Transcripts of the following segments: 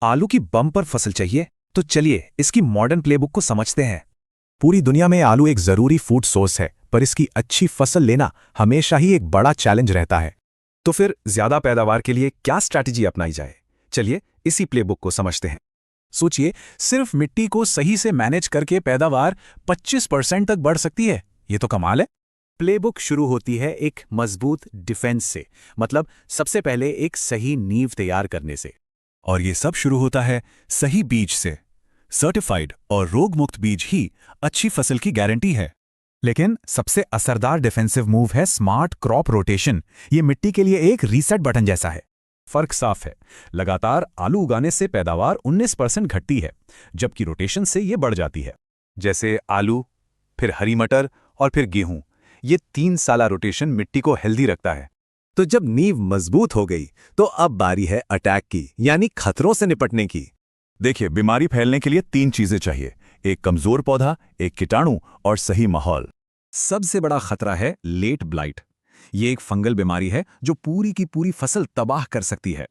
आलू की बम्पर फसल चाहिए तो चलिए इसकी मॉडर्न प्लेबुक को समझते हैं। पूरी दुनिया में आलू एक जरूरी फूड सोर्स है, पर इसकी अच्छी फसल लेना हमेशा ही एक बड़ा चैलेंज रहता है। तो फिर ज्यादा पैदावार के लिए क्या स्ट्रैटेजी अपनाई जाए? चलिए इसी प्लेबुक को समझते हैं। सोचिए, सिर्फ मिट्टी को सही से मैनेज करके पैदावार 25% तक बढ़ सकती है। ये तो कमाल है। प्लेबुक शुरू होती है एक मजबूत डिफेंस से, मतलब सबसे पहले एक सही नींव तैयार करने से। और ये सब शुरू होता है सही बीज से। सर्टिफाइड और रोगमुक्त बीज ही अच्छी फसल की गारंटी है। लेकिन सबसे असरदार डिफेंसिव मूव है स्मार्ट क्रॉप रोटेशन। ये मिट्टी के लिए एक रीसेट बटन जैसा है। फर्क साफ है, लगातार आलू उगाने से पैदावार 19% घटती है, जबकि रोटेशन से ये बढ़ जाती है। जैसे आलू, फिर हरी मटर और फिर गेहूं। ये 3 साला रोटेशन मिट्टी को हेल्दी रखता है। तो जब नींव मजबूत हो गई तो अब बारी है अटैक की, यानी खतरों से निपटने की। देखिए, बीमारी फैलने के लिए 3 चीजें चाहिए: एक कमजोर पौधा, एक कीटाणु और सही माहौल। सबसे बड़ा खतरा है लेट ब्लाइट। ये एक फंगल बीमारी है जो पूरी की पूरी फसल तबाह कर सकती है।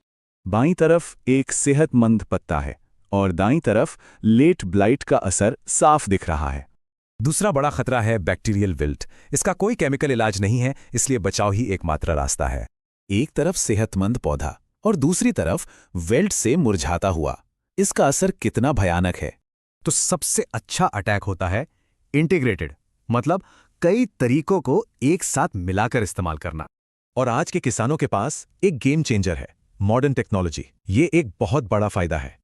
बाईं तरफ एक सेहतमंद पत्ता है और दाईं तरफ लेट ब्लाइट का असर साफ दिख रहा है। दूसरा बड़ा खतरा है बैक्टीरियल विल्ट। इसका कोई केमिकल इलाज नहीं है, इसलिए बचाव ही एकमात्र रास्ता है। एक तरफ सेहतमंद पौधा और दूसरी तरफ विल्ट से मुरझाता हुआ। इसका असर कितना भयानक है। तो सबसे अच्छा अटैक होता है इंटीग्रेटेड, मतलब कई तरीकों को एक साथ मिलाकर इस्तेमाल करना। और आज के किसानों के पास एक गेम चेंजर है, मॉडर्न टेक्नोलॉजी। ये एक बहुत बड़ा फायदा है।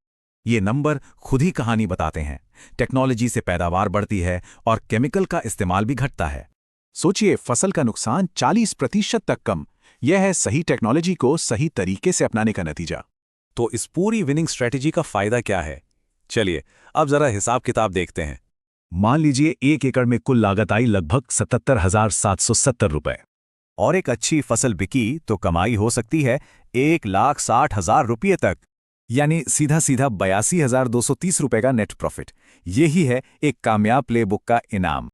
ये नंबर खुद ही कहानी बताते हैं। टेक्नोलॉजी से पैदावार बढ़ती है और केमिकल का इस्तेमाल भी घटता है। सोचिए, फसल का नुकसान 40% तक कम। यह है सही टेक्नोलॉजी को सही तरीके से अपनाने का नतीजा। तो इस पूरी विनिंग स्ट्रैटेजी का फायदा क्या है? चलिए अब जरा हिसाब किताब देखते हैं। मान लीजिए 1 एकड़ में कुल लागत आई लगभग 77,770 रुपए। और एक अच्छी फसल बिकी तो कमाई हो सकती है 1,60,000 रुपये तक, यानी सीधा सीधा 82,230 रुपए का नेट प्रॉफिट। यही है एक कामयाब प्लेबुक का इनाम।